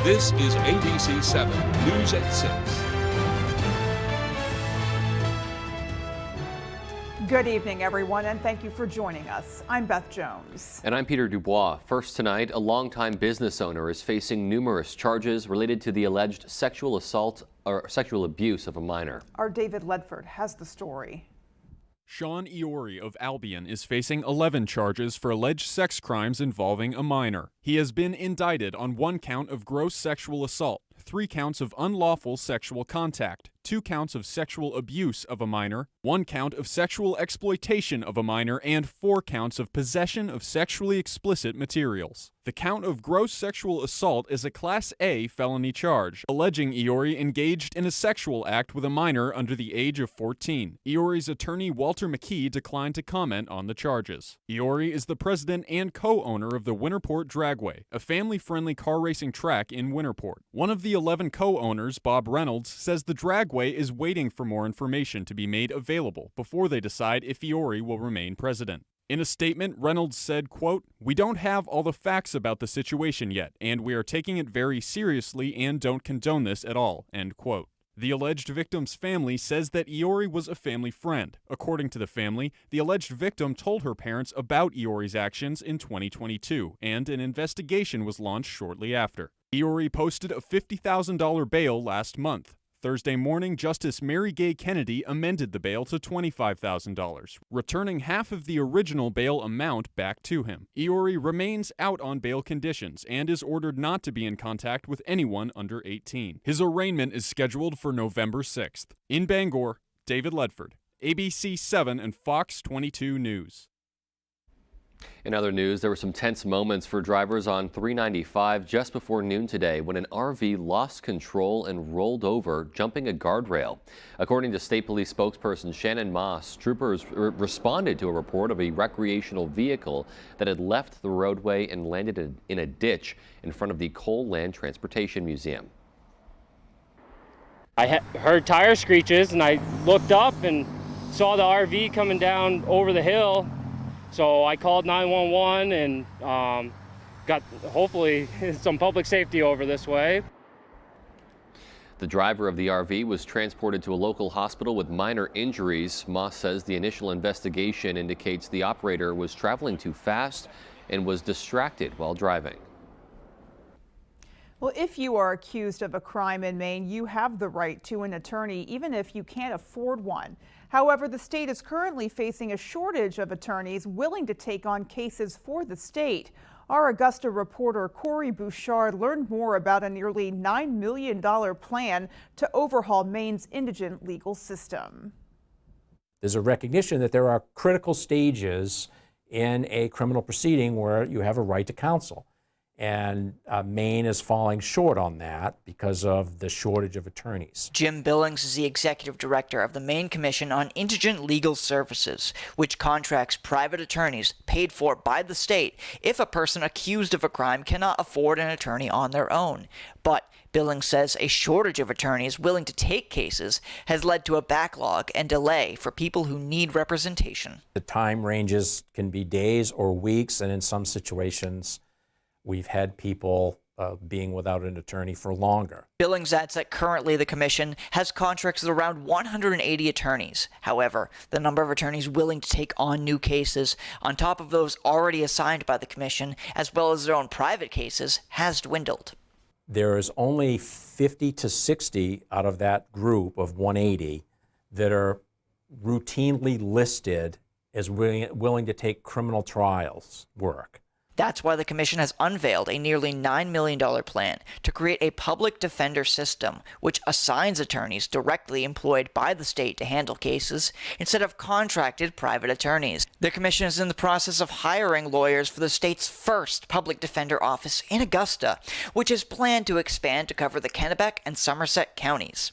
This is ABC 7 News at 6. Good evening, everyone, and thank you for joining us. I'm Beth Jones. And I'm Peter Dubois. First tonight, a longtime business owner is facing numerous charges related to the alleged sexual assault or sexual abuse of a minor. Our David Ledford has the story. Sean Iori of Albion is facing 11 charges for alleged sex crimes involving a minor. He has been indicted on 1 count of gross sexual assault, 3 counts of unlawful sexual contact, 2 counts of sexual abuse of a minor, 1 count of sexual exploitation of a minor, and 4 counts of possession of sexually explicit materials. The count of gross sexual assault is a Class A felony charge, alleging Iori engaged in a sexual act with a minor under the age of 14. Iori's attorney Walter McKee declined to comment on the charges. Iori is the president and co-owner of the Winterport Dragway, a family-friendly car racing track in Winterport. One of the 11 co-owners, Bob Reynolds, says the Dragway is waiting for more information to be made available before they decide if Iori will remain president. In a statement, Reynolds said, quote, "We don't have all the facts about the situation yet, and we are taking it very seriously and don't condone this at all," end quote. The alleged victim's family says that Iori was a family friend. According to the family, the alleged victim told her parents about Iori's actions in 2022, and an investigation was launched shortly after. Iori posted a $50,000 bail last month. Thursday morning, Justice Mary Gay Kennedy amended the bail to $25,000, returning half of the original bail amount back to him. Iori remains out on bail conditions and is ordered not to be in contact with anyone under 18. His arraignment is scheduled for November 6th. In Bangor, David Ledford, ABC 7 and Fox 22 News. In other news, there were some tense moments for drivers on 395 just before noon today when an RV lost control and rolled over, jumping a guardrail. According to State Police spokesperson Shannon Moss, troopers responded to a report of a recreational vehicle that had left the roadway and landed in a ditch in front of the Coal Land Transportation Museum. I heard tire screeches and I looked up and saw the RV coming down over the hill. So I called 911 and got hopefully some public safety over this way. The driver of the RV was transported to a local hospital with minor injuries. Moss says the initial investigation indicates the operator was traveling too fast and was distracted while driving. Well, if you are accused of a crime in Maine, you have the right to an attorney, even if you can't afford one. However, the state is currently facing a shortage of attorneys willing to take on cases for the state. Our Augusta reporter Corey Bouchard learned more about a nearly $9 million plan to overhaul Maine's indigent legal system. There's a recognition that there are critical stages in a criminal proceeding where you have a right to counsel. And Maine is falling short on that because of the shortage of attorneys. Jim Billings is the executive director of the Maine Commission on Indigent Legal Services, which contracts private attorneys paid for by the state if a person accused of a crime cannot afford an attorney on their own. But Billings says a shortage of attorneys willing to take cases has led to a backlog and delay for people who need representation. The time ranges can be days or weeks, and in some situations, we've had people being without an attorney for longer. Billings adds that currently the commission has contracts with around 180 attorneys. However, the number of attorneys willing to take on new cases, on top of those already assigned by the commission, as well as their own private cases, has dwindled. There is only 50 to 60 out of that group of 180 that are routinely listed as willing to take criminal trials work. That's why the commission has unveiled a nearly $9 million plan to create a public defender system, which assigns attorneys directly employed by the state to handle cases instead of contracted private attorneys. The commission is in the process of hiring lawyers for the state's first public defender office in Augusta, which is planned to expand to cover the Kennebec and Somerset counties.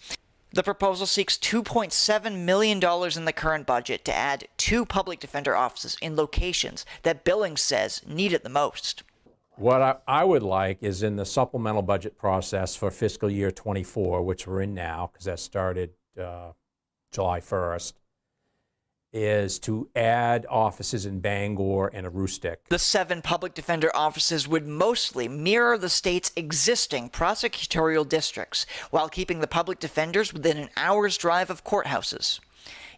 The proposal seeks $2.7 million in the current budget to add 2 public defender offices in locations that Billings says need it the most. What I would like is in the supplemental budget process for fiscal year 24, which we're in now, because that started July 1st, is to add offices in Bangor and Aroostook. The 7 public defender offices would mostly mirror the state's existing prosecutorial districts, while keeping the public defenders within an hour's drive of courthouses.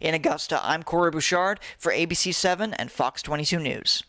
In Augusta, I'm Corey Bouchard for ABC 7 and Fox 22 News.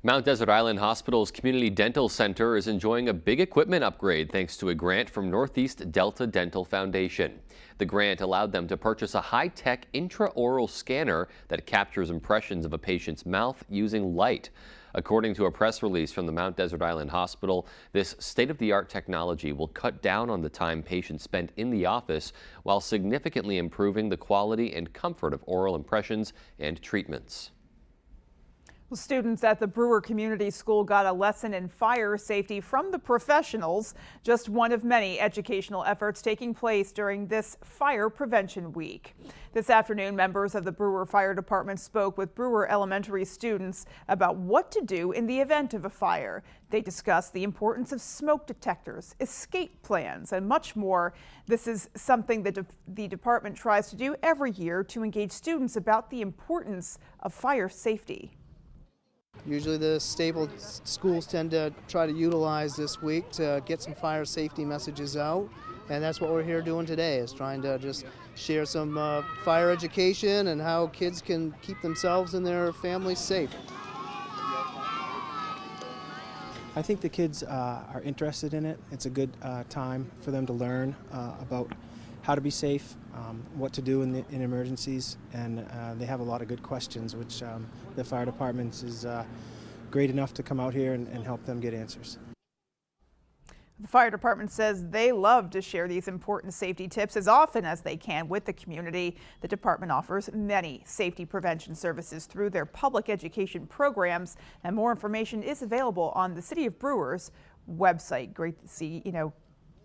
Mount Desert Island Hospital's Community Dental Center is enjoying a big equipment upgrade thanks to a grant from Northeast Delta Dental Foundation. The grant allowed them to purchase a high-tech intraoral scanner that captures impressions of a patient's mouth using light. According to a press release from the Mount Desert Island Hospital, this state-of-the-art technology will cut down on the time patients spend in the office while significantly improving the quality and comfort of oral impressions and treatments. Students at the Brewer Community School got a lesson in fire safety from the professionals, just one of many educational efforts taking place during this Fire Prevention Week. This afternoon, members of the Brewer Fire Department spoke with Brewer Elementary students about what to do in the event of a fire. They discussed the importance of smoke detectors, escape plans, and much more. This is something that the department tries to do every year to engage students about the importance of fire safety. Usually the stable schools tend to try to utilize this week to get some fire safety messages out, and that's what we're here doing today, is trying to just share some fire education and how kids can keep themselves and their families safe. I think the kids are interested in it. It's a good time for them to learn about how to be safe, what to do in emergencies, and they have a lot of good questions, which the fire department is great enough to come out here and help them get answers. The fire department says they love to share these important safety tips as often as they can with the community. The department offers many safety prevention services through their public education programs, and more information is available on the City of Brewers website. Great to see,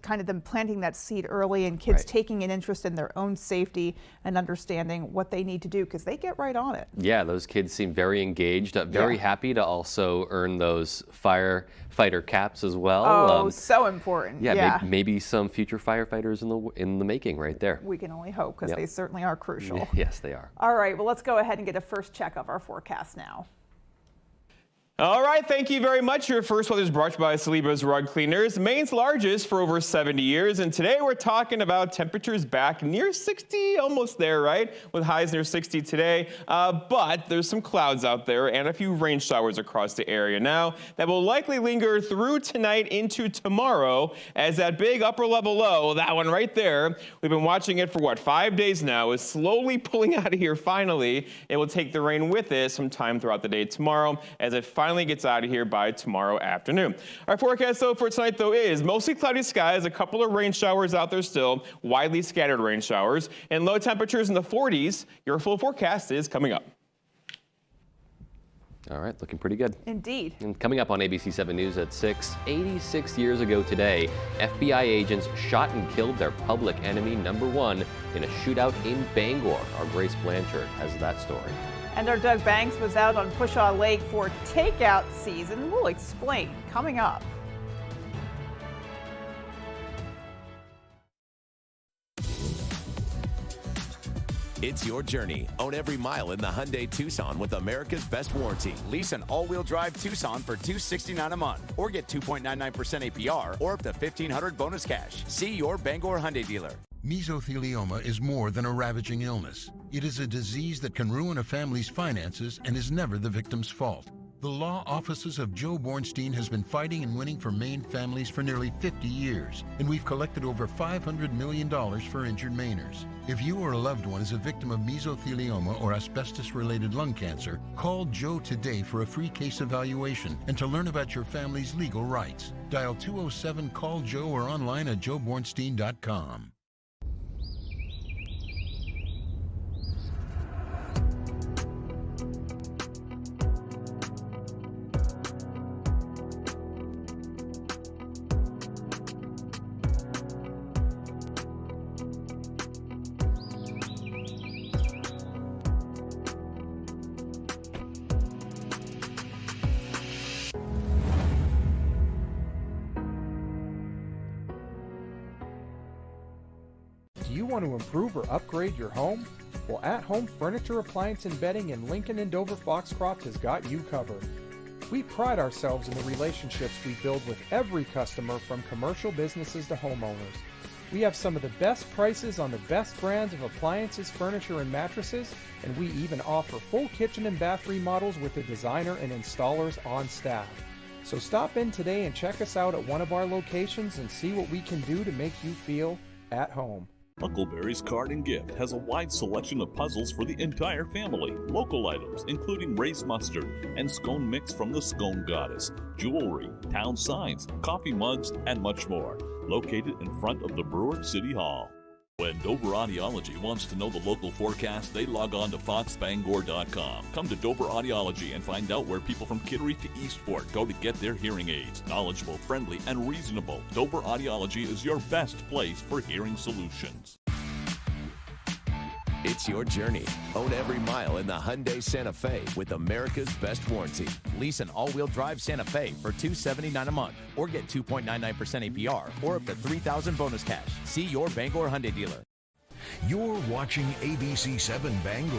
kind of them planting that seed early and kids taking an interest in their own safety and understanding what they need to do, because they get right on it. Yeah, those kids seem very engaged, very happy to also earn those firefighter caps as well. Oh, so important. Yeah, maybe some future firefighters in the making right there. We can only hope, because they certainly are crucial. Yes, they are. All right, well, let's go ahead and get a first check of our forecast now. All right, thank you very much. Your first weather is brought to you by Saliba's Rug Cleaners, Maine's largest for over 70 years. And today we're talking about temperatures back near 60, almost there, right? With highs near 60 today. But there's some clouds out there and a few rain showers across the area now that will likely linger through tonight into tomorrow, as that big upper level low, that one right there, we've been watching it for 5 days now, is slowly pulling out of here finally. It will take the rain with it sometime throughout the day tomorrow as it finally gets out of here by tomorrow afternoon. Our forecast, though, for tonight, though, is mostly cloudy skies, a couple of rain showers out there still, widely scattered rain showers, and low temperatures in the 40s. Your full forecast is coming up. All right, looking pretty good. Indeed. And coming up on ABC 7 News at 6, 86 years ago today, FBI agents shot and killed their public enemy #1 in a shootout in Bangor. Our Grace Blanchard has that story. And our Doug Banks was out on Pushaw Lake for takeout season. We'll explain coming up. It's your journey. Own every mile in the Hyundai Tucson with America's best warranty. Lease an all-wheel drive Tucson for $269 a month, or get 2.99% APR, or up to $1,500 bonus cash. See your Bangor Hyundai dealer. Mesothelioma is more than a ravaging illness. It is a disease that can ruin a family's finances and is never the victim's fault. The law offices of Joe Bornstein has been fighting and winning for Maine families for nearly 50 years, and we've collected over $500 million for injured Mainers. If you or a loved one is a victim of mesothelioma or asbestos-related lung cancer, call Joe today for a free case evaluation and to learn about your family's legal rights. Dial 207-CALL-JOE or online at joebornstein.com. Do you want to improve or upgrade your home? Well, At Home Furniture, Appliance, and Bedding in Lincoln and Dover Foxcroft has got you covered. We pride ourselves in the relationships we build with every customer, from commercial businesses to homeowners. We have some of the best prices on the best brands of appliances, furniture, and mattresses, and we even offer full kitchen and bath remodels with a designer and installers on staff. So stop in today and check us out at one of our locations and see what we can do to make you feel at home. Huckleberry's Card and Gift has a wide selection of puzzles for the entire family. Local items including raised mustard and scone mix from the Scone Goddess, jewelry, town signs, coffee mugs, and much more. Located in front of the Brewer City Hall. When Dover Audiology wants to know the local forecast, they log on to foxbangor.com. Come to Dover Audiology and find out where people from Kittery to Eastport go to get their hearing aids. Knowledgeable, friendly, and reasonable. Dover Audiology is your best place for hearing solutions. It's your journey. Own every mile in the Hyundai Santa Fe with America's best warranty. Lease an all-wheel drive Santa Fe for $279 a month, or get 2.99% APR, or up to $3,000 bonus cash. See your Bangor Hyundai dealer. You're watching ABC 7 Bangor.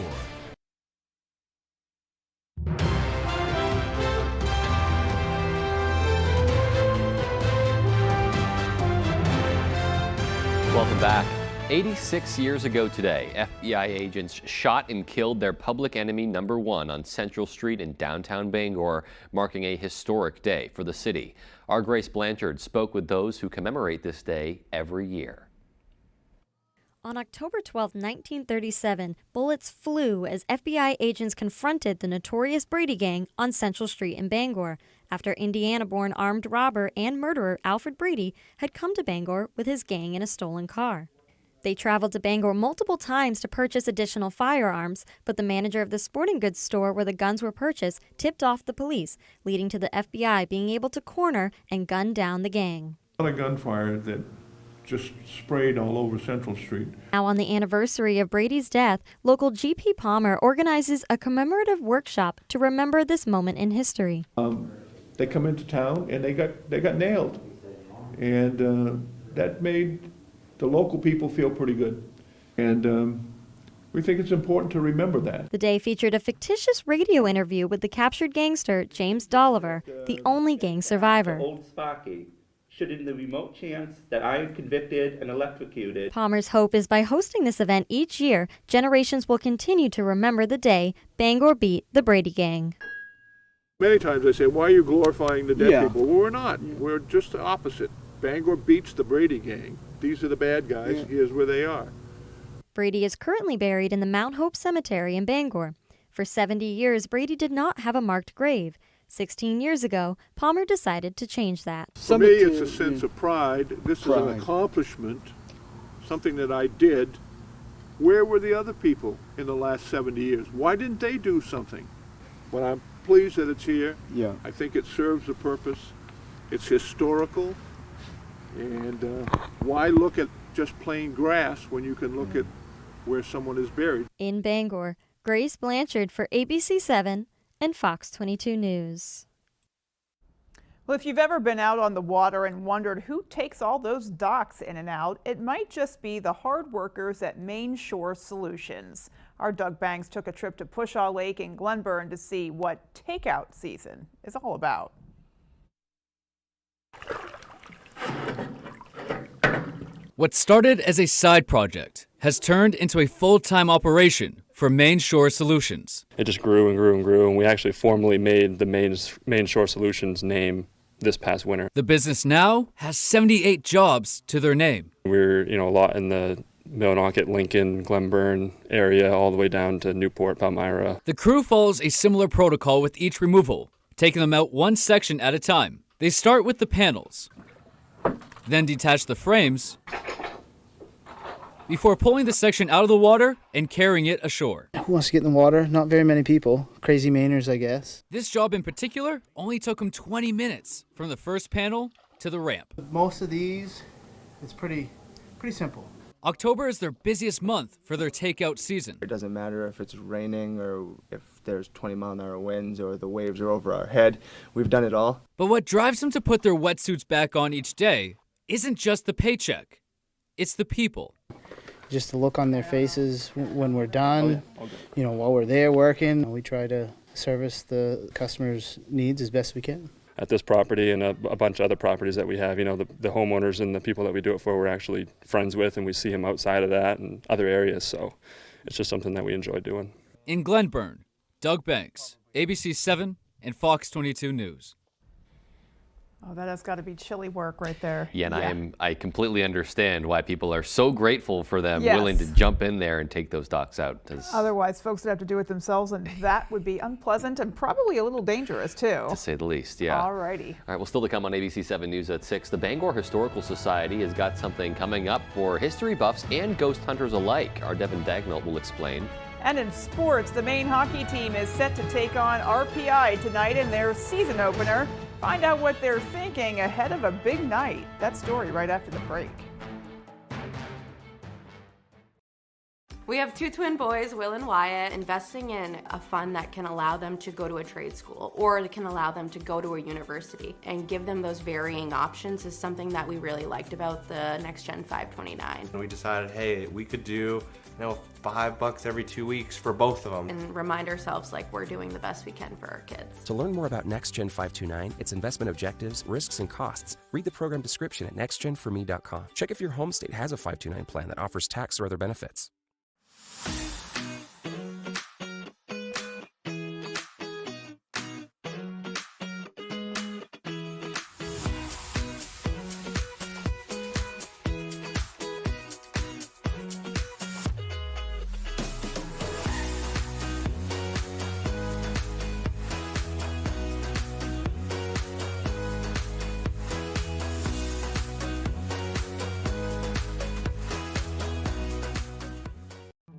Welcome back. 86 years ago today, FBI agents shot and killed their public enemy number one on Central Street in downtown Bangor, marking a historic day for the city. Our Grace Blanchard spoke with those who commemorate this day every year. On October 12, 1937, bullets flew as FBI agents confronted the notorious Brady Gang on Central Street in Bangor, after Indiana-born armed robber and murderer Alfred Brady had come to Bangor with his gang in a stolen car. They traveled to Bangor multiple times to purchase additional firearms, but the manager of the sporting goods store where the guns were purchased tipped off the police, leading to the FBI being able to corner and gun down the gang. A lot of gunfire that just sprayed all over Central Street. Now, on the anniversary of Brady's death, local G.P. Palmer organizes a commemorative workshop to remember this moment in history. They come into town and they got nailed, and that made the local people feel pretty good, and we think it's important to remember that. The day featured a fictitious radio interview with the captured gangster James Dolliver, the only gang survivor. Old Sparky, should in the remote chance that I am convicted and electrocuted. Palmer's hope is by hosting this event each year, generations will continue to remember the day Bangor beat the Brady Gang. Many times I say, why are you glorifying the dead people? Well, we're not. We're just the opposite. Bangor beats the Brady Gang. These are the bad guys. Here's where they are. Brady is currently buried in the Mount Hope Cemetery in Bangor. For 70 years, Brady did not have a marked grave. 16 years ago, Palmer decided to change that. For me, it's a sense of pride. This is an accomplishment, something that I did. Where were the other people in the last 70 years? Why didn't they do something? But I'm pleased that it's here. Yeah. I think it serves a purpose. It's historical. And why look at just plain grass when you can look at where someone is buried? In Bangor, Grace Blanchard for ABC 7 and Fox 22 News. Well, if you've ever been out on the water and wondered who takes all those docks in and out, it might just be the hard workers at Main Shore Solutions. Our Doug Banks took a trip to Pushaw Lake in Glenburn to see what takeout season is all about. What started as a side project has turned into a full-time operation for Main Shore Solutions. It just grew and grew and grew, and we actually formally made the Main Shore Solutions name this past winter. The business now has 78 jobs to their name. We're, a lot in the Millinocket, Lincoln, Glenburn area, all the way down to Newport, Palmyra. The crew follows a similar protocol with each removal, taking them out one section at a time. They start with the panels, then detach the frames, before pulling the section out of the water and carrying it ashore. Who wants to get in the water? Not very many people. Crazy Mainers, I guess. This job in particular only took them 20 minutes from the first panel to the ramp. Most of these, it's pretty simple. October is their busiest month for their takeout season. It doesn't matter if it's raining or if there's 20-mile-an-hour winds or the waves are over our head. We've done it all. But what drives them to put their wetsuits back on each day isn't just the paycheck. It's the people. Just the look on their faces when we're done, while we're there working. We try to service the customers' needs as best we can. At this property and a bunch of other properties that we have, the homeowners and the people that we do it for, we're actually friends with, and we see them outside of that and other areas. So it's just something that we enjoy doing. In Glenburn, Doug Banks, ABC 7 and Fox 22 News. Oh, that has got to be chilly work right there. Yeah, and I completely understand why people are so grateful for them Yes. willing to jump in there and take those docks out. Otherwise, folks would have to do it themselves, and that would be unpleasant and probably a little dangerous, too. To say the least, yeah. All righty. All right, well, still to come on ABC 7 News at 6. The Bangor Historical Society has got something coming up for history buffs and ghost hunters alike. Our Devin Dagnall will explain. And in sports, the Maine hockey team is set to take on RPI tonight in their season opener. Find out what they're thinking ahead of a big night. That story right after the break. We have two twin boys, Will and Wyatt. Investing in a fund that can allow them to go to a trade school or it can allow them to go to a university and give them those varying options is something that we really liked about the Next Gen 529. And we decided, hey, we could do $5 every 2 weeks for both of them. And remind ourselves like we're doing the best we can for our kids. To learn more about Next Gen 529, its investment objectives, risks, and costs, read the program description at nextgenforme.com. Check if your home state has a 529 plan that offers tax or other benefits.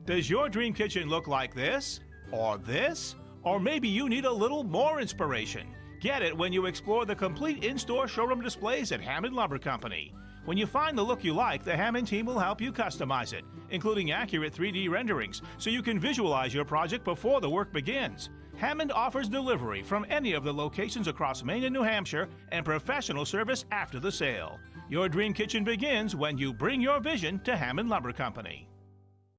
Does your dream kitchen look like this? Or this? Or maybe you need a little more inspiration? Get it when you explore the complete in-store showroom displays at Hammond Lumber Company. When you find the look you like, the Hammond team will help you customize it, including accurate 3D renderings, so you can visualize your project before the work begins. Hammond offers delivery from any of the locations across Maine and New Hampshire and professional service after the sale. Your dream kitchen begins when you bring your vision to Hammond Lumber Company.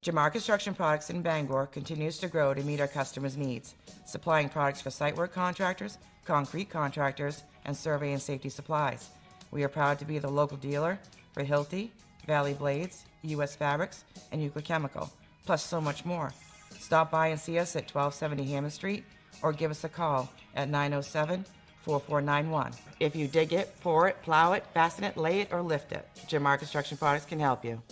Jamar Construction Products in Bangor continues to grow to meet our customers' needs, supplying products for site work contractors, concrete contractors, and survey and safety supplies. We are proud to be the local dealer for Hilti, Valley Blades, U.S. Fabrics, and Euclid Chemical, plus so much more. Stop by and see us at 1270 Hammond Street or give us a call at 907-4491. If you dig it, pour it, plow it, fasten it, lay it, or lift it, Jamar Construction Products can help you.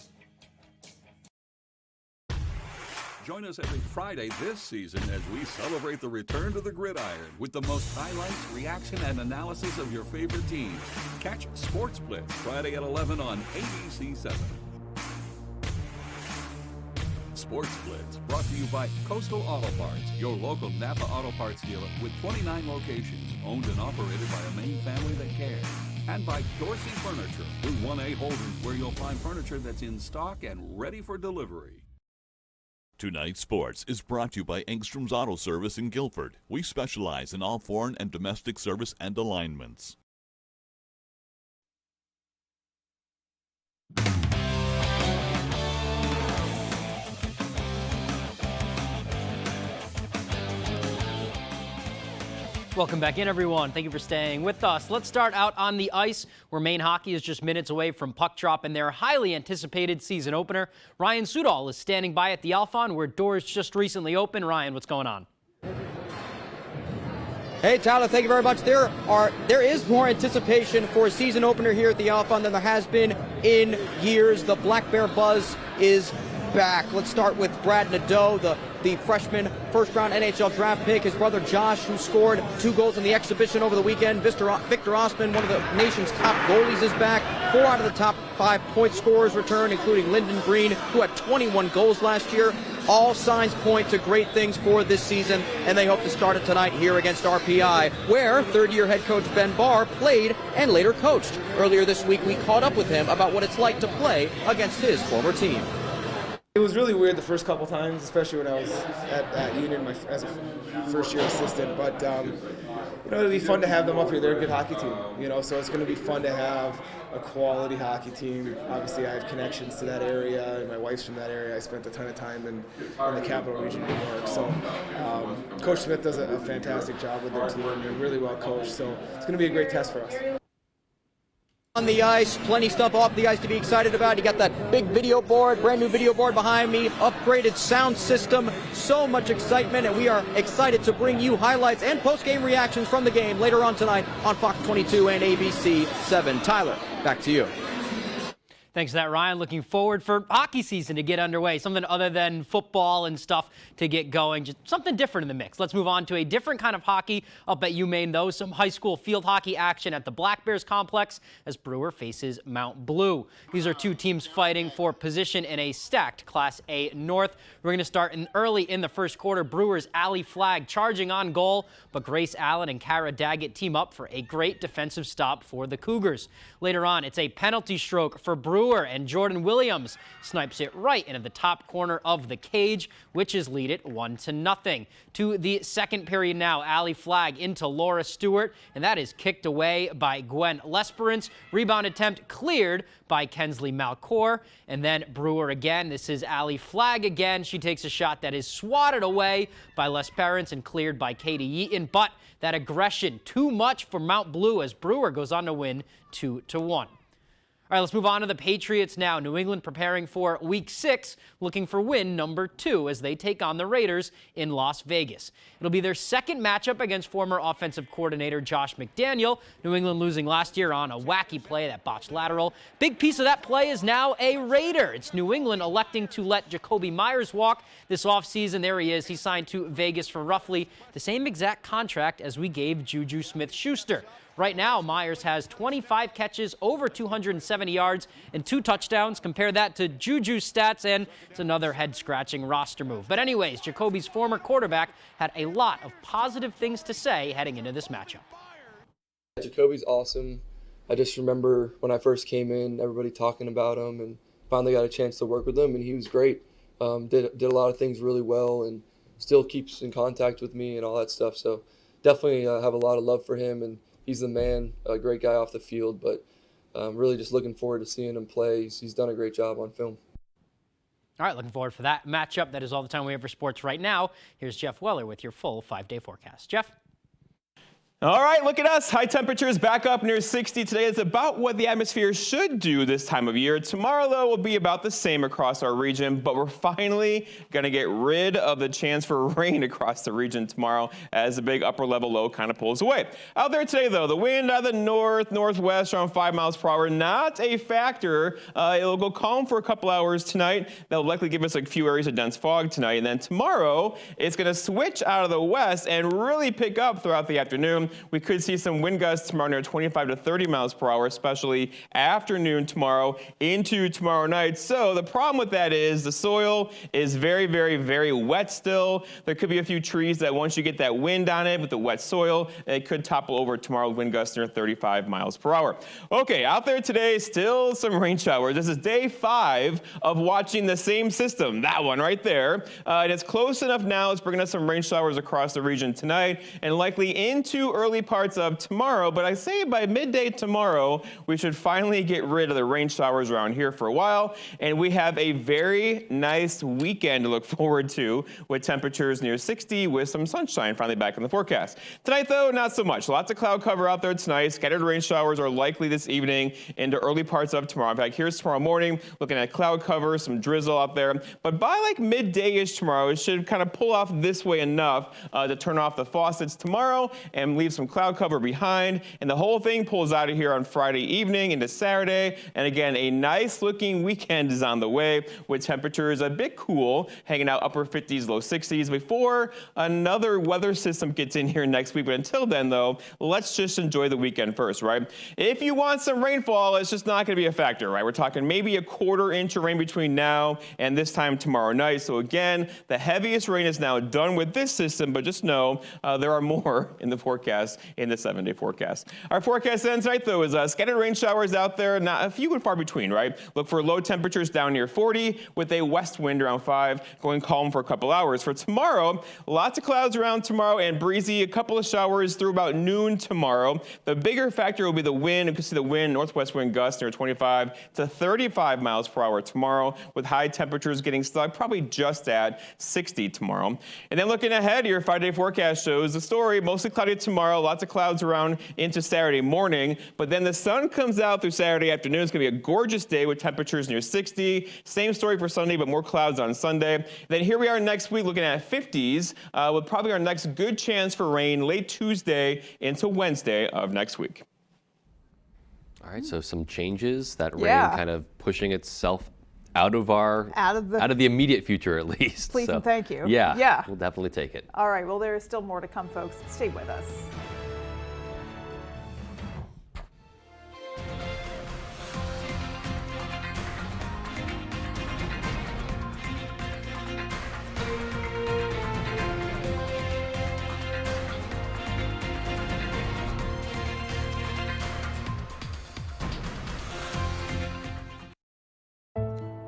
Join us every Friday this season as we celebrate the return to the gridiron with the most highlights, reaction, and analysis of your favorite teams. Catch Sports Blitz Friday at 11 on ABC 7. Sports Blitz brought to you by Coastal Auto Parts, your local Napa Auto Parts dealer with 29 locations, owned and operated by a Maine family that cares. And by Dorsey Furniture, Route 1A Holden, where you'll find furniture that's in stock and ready for delivery. Tonight's Sports is brought to you by Engstrom's Auto Service in Guilford. We specialize in all foreign and domestic service and alignments. Welcome back in, everyone. Thank you for staying with us. Let's start out on the ice, where Maine hockey is just minutes away from puck drop in their highly anticipated season opener. Ryan Sudol is standing by at the Alphon, where doors just recently opened. Ryan, what's going on? Hey, Tyler, thank you very much. There is more anticipation for a season opener here at the Alphon than there has been in years. The Black Bear buzz is back. Let's start with Brad Nadeau, the freshman first-round NHL draft pick. His brother Josh, who scored 2 goals in the exhibition over the weekend. Victor Osman, one of the nation's top goalies, is back. 4 out of the top 5 point scorers return, including Lyndon Green, who had 21 goals last year. All signs point to great things for this season, and they hope to start it tonight here against RPI, where third-year head coach Ben Barr played and later coached. Earlier this week, we caught up with him about what it's like to play against his former team. It was really weird the first couple times, especially when I was at Union as a first-year assistant. But it'll be fun to have them up here. They're a good hockey team, so it's going to be fun to have a quality hockey team. Obviously, I have connections to that area, and my wife's from that area. I spent a ton of time in the capital region of New York. So Coach Smith does a fantastic job with their team. They're really well coached, so it's going to be a great test for us. On the ice, plenty stuff off the ice to be excited about. You got that big video board, brand new video board behind me, upgraded sound system, so much excitement, and we are excited to bring you highlights and post-game reactions from the game later on tonight on Fox 22 and ABC 7. Tyler, back to you. Thanks for that, Ryan. Looking forward for hockey season to get underway. Something other than football and stuff to get going. Just something different in the mix. Let's move on to a different kind of hockey up at UMaine, though. Some high school field hockey action at the Black Bears complex as Brewer faces Mount Blue. These are two teams fighting for position in a stacked Class A North. We're going to start early in the first quarter. Brewers' Allie Flagg charging on goal, but Grace Allen and Kara Daggett team up for a great defensive stop for the Cougars. Later on, it's a penalty stroke for Brewer, and Jordan Williams snipes it right into the top corner of the cage, which is lead it 1-0. To the second period now, Allie Flagg into Laura Stewart, and that is kicked away by Gwen Lesperance. Rebound attempt cleared by Kensley Malcor, and then Brewer again. This is Allie Flagg again. She takes a shot that is swatted away by Lesperance and cleared by Katie Eaton, but that aggression too much for Mount Blue as Brewer goes on to win 2-1. All right, let's move on to the Patriots now. New England preparing for Week 6, looking for win number 2 as they take on the Raiders in Las Vegas. It'll be their second matchup against former offensive coordinator Josh McDaniel. New England losing last year on a wacky play, that botched lateral. Big piece of that play is now a Raider. It's New England electing to let Jacoby Myers walk this offseason. There he is. He signed to Vegas for roughly the same exact contract as we gave Juju Smith-Schuster. Right now, Myers has 25 catches, over 270 yards, and 2 touchdowns. Compare that to Juju's stats, and it's another head-scratching roster move. But anyways, Jacoby's former quarterback had a lot of positive things to say heading into this matchup. Jacoby's awesome. I just remember when I first came in, everybody talking about him, and finally got a chance to work with him, and he was great. Did a lot of things really well, and still keeps in contact with me and all that stuff. So definitely have a lot of love for him, and he's the man, a great guy off the field, but really just looking forward to seeing him play. He's done a great job on film. All right, looking forward for that matchup. That is all the time we have for sports right now. Here's Jeff Weller with your full 5-day forecast. Jeff? All right, look at us. High temperatures back up near 60 today. It's about what the atmosphere should do this time of year. Tomorrow, though, will be about the same across our region, but we're finally going to get rid of the chance for rain across the region tomorrow as the big upper level low kind of pulls away. Out there today, though, the wind out of the northwest around 5 miles per hour, not a factor. It'll go calm for a couple hours tonight. That'll likely give us a few areas of dense fog tonight. And then tomorrow, it's going to switch out of the west and really pick up throughout the afternoon. We could see some wind gusts tomorrow near 25 to 30 miles per hour, especially afternoon tomorrow into tomorrow night. So the problem with that is the soil is very, very, very wet still. There could be a few trees that once you get that wind on it with the wet soil, it could topple over tomorrow with wind gusts near 35 miles per hour. Okay, out there today, still some rain showers. This is day 5 of watching the same system, that one right there. And it's close enough now. It's bringing us some rain showers across the region tonight and likely into early parts of tomorrow, but I say by midday tomorrow, we should finally get rid of the rain showers around here for a while, and we have a very nice weekend to look forward to with temperatures near 60 with some sunshine finally back in the forecast. Tonight, though, not so much. Lots of cloud cover out there tonight. Scattered rain showers are likely this evening into early parts of tomorrow. In fact, here's tomorrow morning, looking at cloud cover, some drizzle out there, but by like midday-ish tomorrow, it should kind of pull off this way enough to turn off the faucets tomorrow and leave some cloud cover behind, and the whole thing pulls out of here on Friday evening into Saturday. And again, a nice looking weekend is on the way with temperatures a bit cool, hanging out upper 50s, low 60s before another weather system gets in here next week. But until then, though, let's just enjoy the weekend first, right? If you want some rainfall, it's just not going to be a factor, right? We're talking maybe a quarter inch of rain between now and this time tomorrow night. So again, the heaviest rain is now done with this system, but just know there are more in the forecast forecast in the 7-day forecast. Our forecast ends tonight, though, is scattered rain showers out there, not a few and far between, right? Look for low temperatures down near 40 with a west wind around 5, going calm for a couple hours. For tomorrow, lots of clouds around tomorrow and breezy, a couple of showers through about noon tomorrow. The bigger factor will be the wind. You can see the wind, northwest wind gusts near 25 to 35 miles per hour tomorrow, with high temperatures getting stuck probably just at 60 tomorrow. And then looking ahead, your 5-day forecast shows the story. Mostly cloudy tomorrow, lots of clouds around into Saturday morning, but then the sun comes out through Saturday afternoon. It's going to be a gorgeous day with temperatures near 60. Same story for Sunday, but more clouds on Sunday. Then here we are next week looking at 50s with probably our next good chance for rain late Tuesday into Wednesday of next week. All right, so some changes, that rain kind of pushing itself out of the immediate future, at least. Please and thank you. Yeah, we'll definitely take it. All right, well, there is still more to come, folks. Stay with us.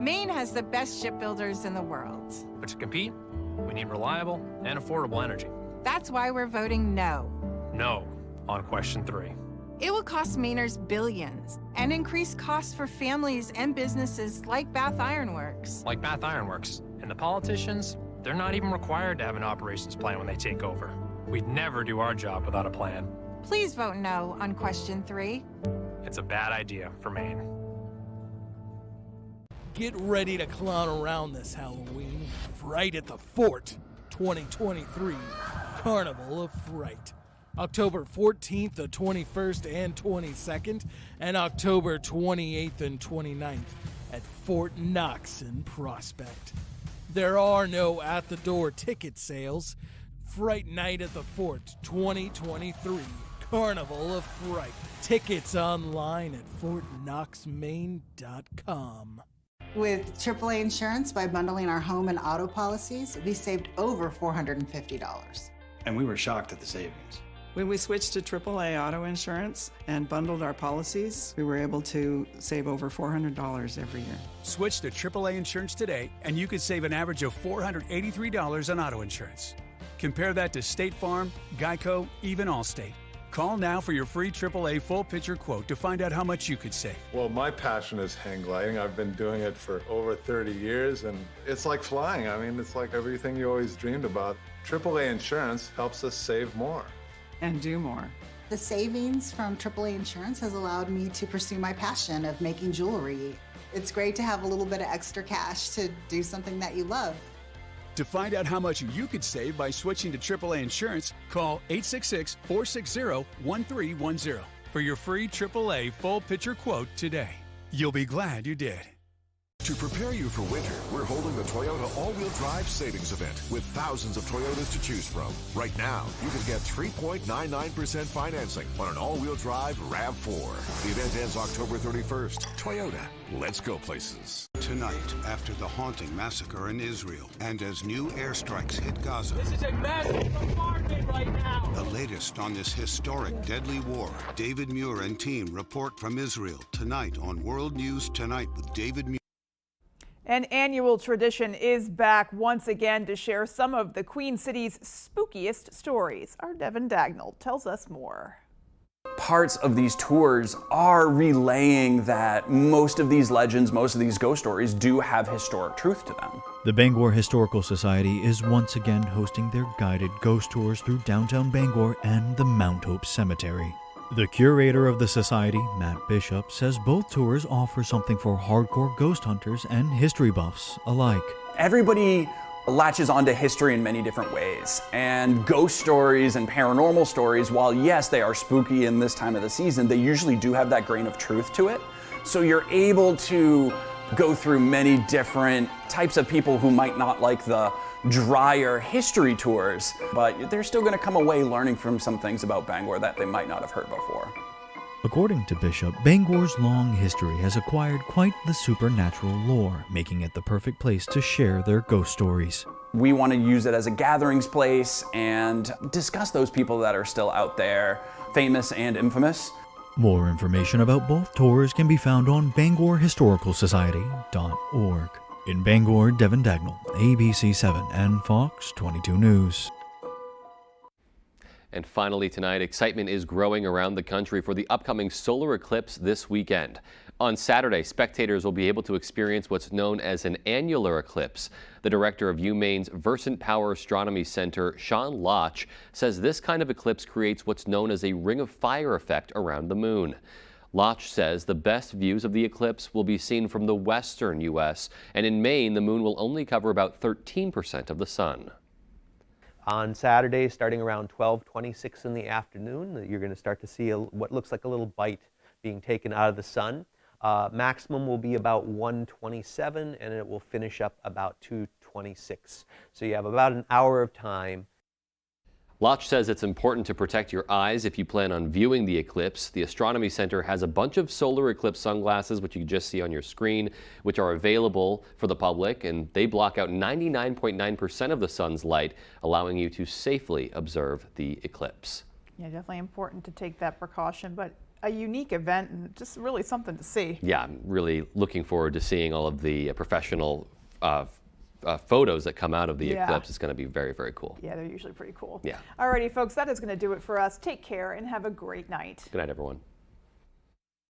Maine has the best shipbuilders in the world. But to compete, we need reliable and affordable energy. That's why we're voting no. No on question 3. It will cost Mainers billions and increase costs for families and businesses like Bath Iron Works. Like Bath Iron Works. And the politicians, they're not even required to have an operations plan when they take over. We'd never do our job without a plan. Please vote no on question 3. It's a bad idea for Maine. Get ready to clown around this Halloween. Fright at the Fort 2023 Carnival of Fright. October 14th, the 21st, and 22nd, and October 28th and 29th at Fort Knox in Prospect. There are no at-the-door ticket sales. Fright Night at the Fort 2023 Carnival of Fright. Tickets online at fortknoxmaine.com. With AAA Insurance, by bundling our home and auto policies, we saved over $450. And we were shocked at the savings. When we switched to AAA auto insurance and bundled our policies, we were able to save over $400 every year. Switch to AAA Insurance today, and you could save an average of $483 on auto insurance. Compare that to State Farm, Geico, even Allstate. Call now for your free AAA full picture quote to find out how much you could save. Well, my passion is hang gliding. I've been doing it for over 30 years, and it's like flying. I mean, it's like everything you always dreamed about. AAA Insurance helps us save more. And do more. The savings from AAA Insurance has allowed me to pursue my passion of making jewelry. It's great to have a little bit of extra cash to do something that you love. To find out how much you could save by switching to AAA Insurance, call 866-460-1310 for your free AAA full picture quote today. You'll be glad you did. To prepare you for winter, we're holding the Toyota All-Wheel Drive Savings Event with thousands of Toyotas to choose from. Right now, you can get 3.99% financing on an all-wheel drive RAV4. The event ends October 31st. Toyota, let's go places. Tonight, after the haunting massacre in Israel, and as new airstrikes hit Gaza. This is a massive bombardment right now. The latest on this historic, deadly war. David Muir and team report from Israel tonight on World News Tonight with David Muir. An annual tradition is back once again to share some of the Queen City's spookiest stories. Our Devin Dagnall tells us more. Parts of these tours are relaying that most of these legends, most of these ghost stories do have historic truth to them. The Bangor Historical Society is once again hosting their guided ghost tours through downtown Bangor and the Mount Hope Cemetery. The curator of the society, Matt Bishop, says both tours offer something for hardcore ghost hunters and history buffs alike. Everybody latches onto history in many different ways, and ghost stories and paranormal stories, while yes, they are spooky in this time of the season, they usually do have that grain of truth to it. So you're able to go through many different types of people who might not like the drier history tours, but they're still going to come away learning from some things about Bangor that they might not have heard before. According to Bishop, Bangor's long history has acquired quite the supernatural lore, making it the perfect place to share their ghost stories. We want to use it as a gatherings place and discuss those people that are still out there, famous and infamous. More information about both tours can be found on BangorHistoricalSociety.org. In Bangor, Devin Dagnall, ABC 7 and Fox 22 News. And finally tonight, excitement is growing around the country for the upcoming solar eclipse this weekend. On Saturday, spectators will be able to experience what's known as an annular eclipse. The director of UMaine's Versant Power Astronomy Center, Sean Loch, says this kind of eclipse creates what's known as a ring of fire effect around the moon. Loch says the best views of the eclipse will be seen from the western U.S., and in Maine, the moon will only cover about 13% of the sun. On Saturday, starting around 12:26 in the afternoon, you're going to start to see what looks like a little bite being taken out of the sun. Maximum will be about 1:27, and it will finish up about 2:26. So you have about an hour of time. Loch says it's important to protect your eyes if you plan on viewing the eclipse. The Astronomy Center has a bunch of solar eclipse sunglasses, which you can just see on your screen, which are available for the public, and they block out 99.9% of the sun's light, allowing you to safely observe the eclipse. Yeah, definitely important to take that precaution, but a unique event and just really something to see. Yeah, I'm really looking forward to seeing all of the professional photos that come out of the eclipse. It's going to be very, very cool. Yeah, they're usually pretty cool. Yeah. Alrighty, folks, that is going to do it for us. Take care and have a great night. Good night, everyone.